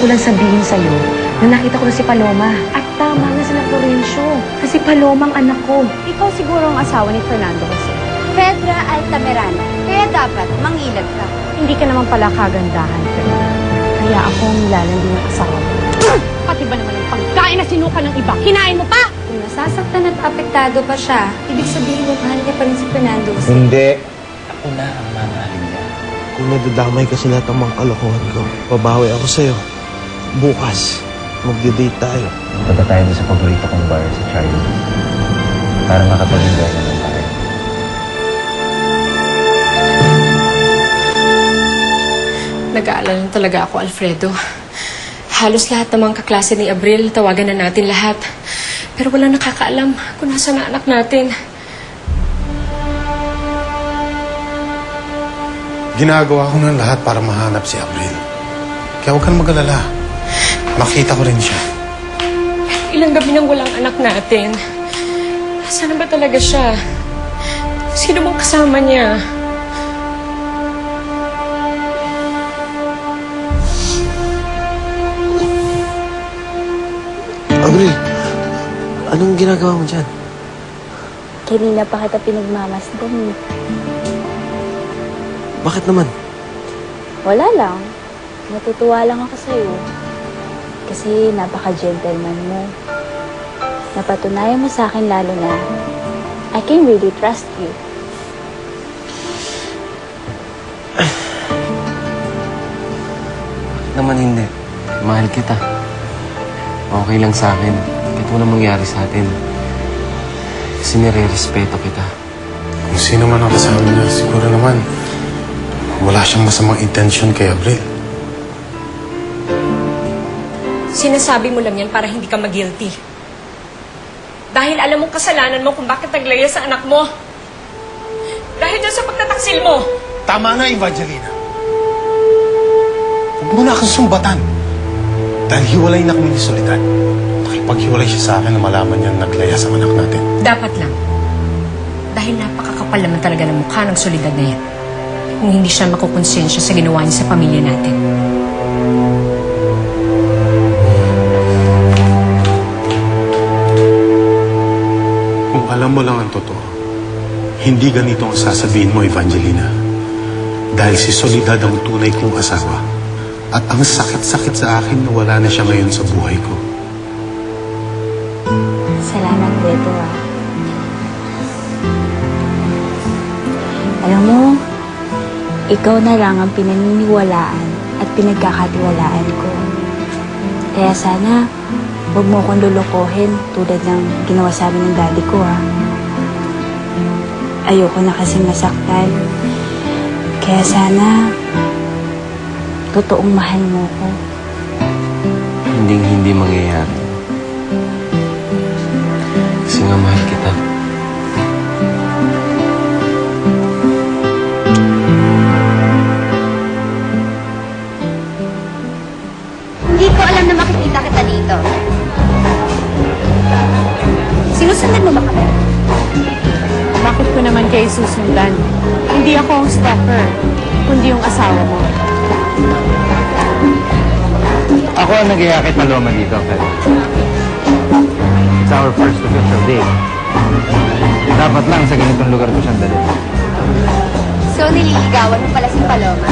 ko lang sabihin sa'yo na nakita ko na si Paloma. At tama na sila Florencio. Kasi Paloma ang anak ko. Ikaw siguro ang asawa ni Fernando Jose. Fedra Altamirano. Kaya dapat mangilad ka. Hindi ka naman pala kagandahan, Fernando. Kaya ako ang nilalandi ng asawa mo. Pati ba naman ang pagkain na sinuka ng iba? Kinain mo pa! Kung nasasaktan at apektado pa siya, ibig sabihin mahal niya pa rin si Fernando Jose. Hindi. Ako na ang mamahalin niya. Kung nadadamay ka sa lahat ng mga kalokohan ko, babawi ako sa'yo. Bukas, magde-date tayo. Punta tayo doon sa paborito kong bar sa Charlie. Para makapag-enjoy naman tayo. Nag-aalala talaga ako, Alfredo. Halos lahat ng mga kaklase ni Abril, tawagan na natin lahat. Pero walang nakakaalam kung nasa na anak natin. Ginagawa ko ng lahat para mahanap si Abril. Kaya huwag kang mag-alala. Makita ko rin siya. Ilang gabi nang walang anak natin. Nasaan na ba talaga siya? Sino bang kasama niya? Abril, anong ginagawa mo dyan? Kanina pa kita pinagmamasdan eh. Bakit naman? Wala lang. Natutuwa lang ako sa'yo. Kasi napaka-gentleman mo. Napatunayan mo sa akin lalo na I can really trust you. Naman hindi. Mahal kita. Okay lang sa akin. Kahit walang mangyari sa atin. Kasi nire-respeto kita. Kung sino man ang kasama niya, siguro naman wala siyang masamang intensyon kay Abril. Sinasabi mo lang yan para hindi ka mag-guilty. Dahil alam mong kasalanan mo kung bakit naglaya sa anak mo. Dahil dyan sa pagtataksil mo. Tama na, Evangelina. Huwag mo na akong sumbatan. Dahil hiwalay na kami ni Soledad. Nakipaghiwalay siya sa akin na malaman niya naglaya sa anak natin. Dapat lang. Dahil napakakapal naman talaga ng mukha ng Soledad na yan. Kung hindi siya makukonsensya sa ginawa niya sa pamilya natin. Kung alam mo lang ang totoo, hindi ganito ang sasabihin mo, Evangelina. Dahil si Soledad ang tunay kong asawa. At ang sakit-sakit sa akin na wala na siya ngayon sa buhay ko. Salamat, Beto, ah. Alam mo, ikaw na lang ang pinaniniwalaan at pinagkakatiwalaan ko. Kaya sana, huwag mo akong lulukohin tulad ng ginawa sa amin ng daddy ko, ah. Ayoko na kasi masaktan. Kaya sana, totoong mahal mo ko. Hindi mangyayari. Kasi nga mahal kita. Hindi ko alam na makikita kita dito. Sinusundan mo ba kami? Bakit ko naman kayo susundan? Hindi ako ang stalker, kundi yung asawa mo. Ako ang nag-iakit Paloma dito, Fred. It's our first official date. Dapat lang sa ganitong lugar ko siyang dalhin. So, nililigawan mo pala si Paloma?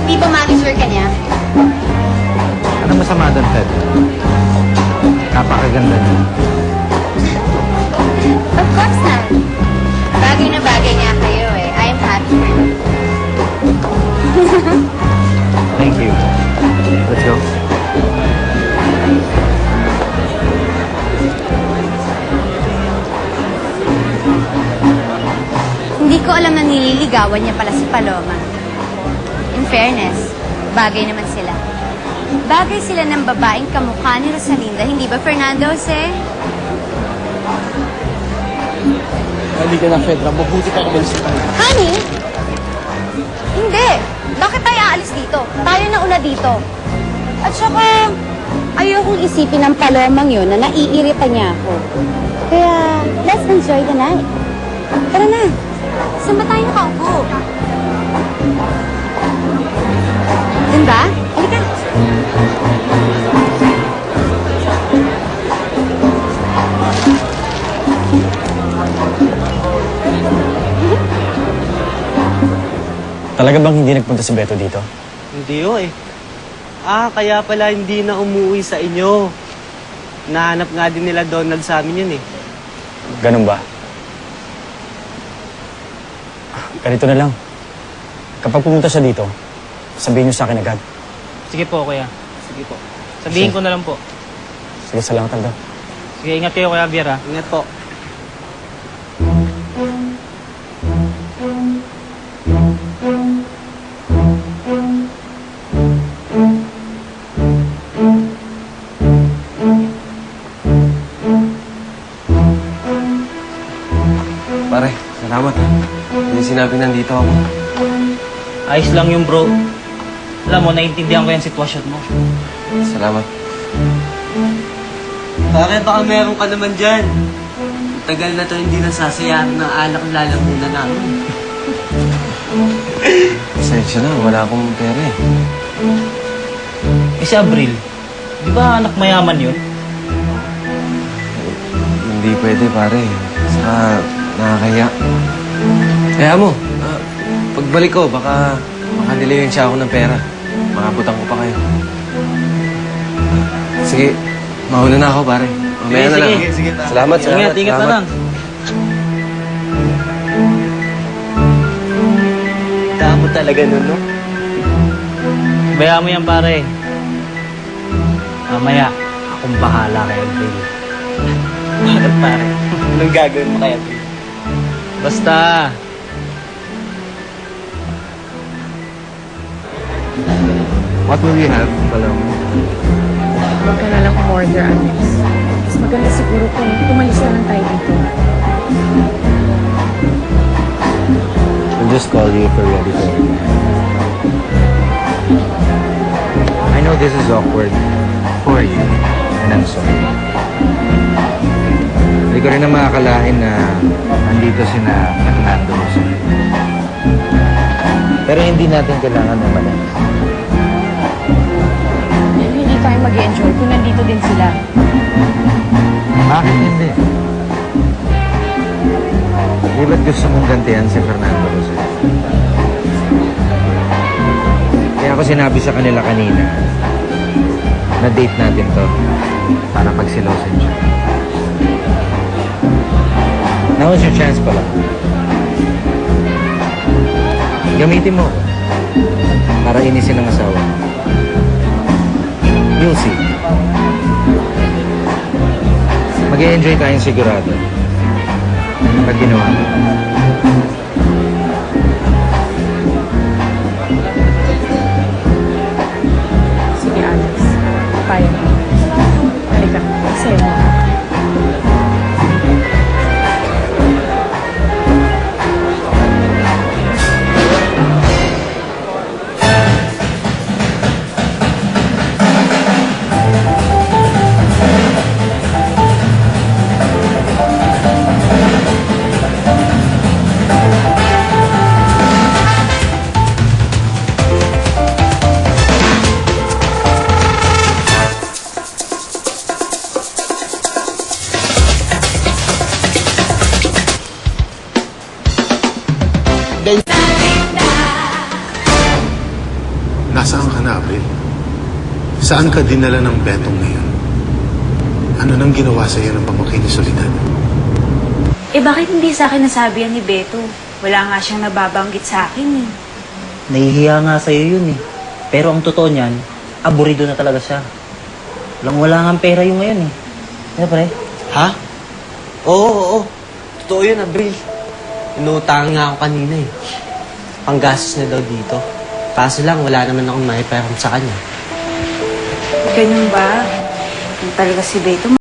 Di ba manager ka niya? Anong masama doon, Fred? Napakaganda niya. Of course na. Bagay na bagay niya kayo eh. I am happy for you. Thank you. Let's go. Hindi ko alam na nililigawan niya pala si Paloma. In fairness, bagay naman sila. Bagay sila ng babaeng kamukha ni Rosalinda, hindi ba, Fernando Jose? Halika na, Fedra. Mabuti ka umalis na tayo. Honey? Hindi. Bakit tayo aalis dito? Tayo na una dito. At saka, ayokong isipin ng Palomang yun na naiirita niya ako. Kaya, let's enjoy the night. Tara na. Saan ba tayo nakaupo? Dun ba? Halika. Talaga bang hindi nagpunta si Beto dito? Hindi ho eh. Kaya pala hindi na umuwi sa inyo. Nahanap nga din nila Donald sa amin yun eh. Ganun ba? Ganito na lang. Kapag pumunta siya dito, sabihin niyo sa akin agad. Sige po, kuya. Sige po. Sabihin ko na lang po. Sige, salamat agad. Sige, ingat kayo, Kuya Javier, ha? Ingat po. Pare, salamat. Hindi sinabi nandito ako. Ayos lang yung bro. Alam mo, naiintindihan ko yung sitwasyon mo. Salamat. Bakit baka meron ka naman dyan? Tagal na to hindi nasasayahan ng alak lalamunan namin. Pasensya na, wala akong pera eh. Eh si Abril, di ba anak mayaman yun? Hindi pwede, pare. Saka nakakaya. Kaya mo, pagbalik ko, baka nilayan siya ako ng pera. Makabutang ko pa kayo. Sige, mauna na ako, pare. Mamaya na lang. Sige. Salamat, salamat. Ingat na salamat. lang. Damo talaga nun, no? Bayaan mo yan, pare. Mamaya, akong bahala kay Abril. Bakit pare? Anong gagawin mo kaya? Basta, What will you have, Paloma? Huwag ka na lang umorder, Alex. Mas maganda siguro kung tumalis na lang tayo dito. We'll just call you if we're ready to order. I know this is awkward for you, and I'm sorry. Hindi ko rin na makakalain na nandito sina Fernando. Pero hindi natin kailangan umalis. Hindi tayo mag-enjoy kung nandito din sila. Bakit hindi? Di ba't gusto mong gantihan si Fernando Jose? Kaya ako sinabi sa kanila kanina na date natin to para pagsilosin siya. Now is your chance pala. Gamitin mo ako para inisin ang asawa. You'll see. Mag-e-enjoy tayong sigurado pag ginawa mo. Sige, Alex. Payag mo. Halika. Sa'yo mo. Nasaan ka na, Abril? Saan ka dinala ng Betong ngayon? Ano nang ginawa sa iyo ng pamangkin ni Soledad? Eh bakit hindi sa akin nasabi yan ni Beto? Wala nga siyang nababanggit sa akin eh. nahihiya nga sa'yo yun eh. Pero ang totoo niyan, aburido na talaga siya. Wala nga pera yung ngayon eh. Ano pre? Ha? Oo. Totoo yun, Abril. Inuutangan nga ako kanina eh. Panggastos na daw dito. Kaso lang, wala naman akong maiparam sa kanya. Ganun ba? Yung talaga si Beto,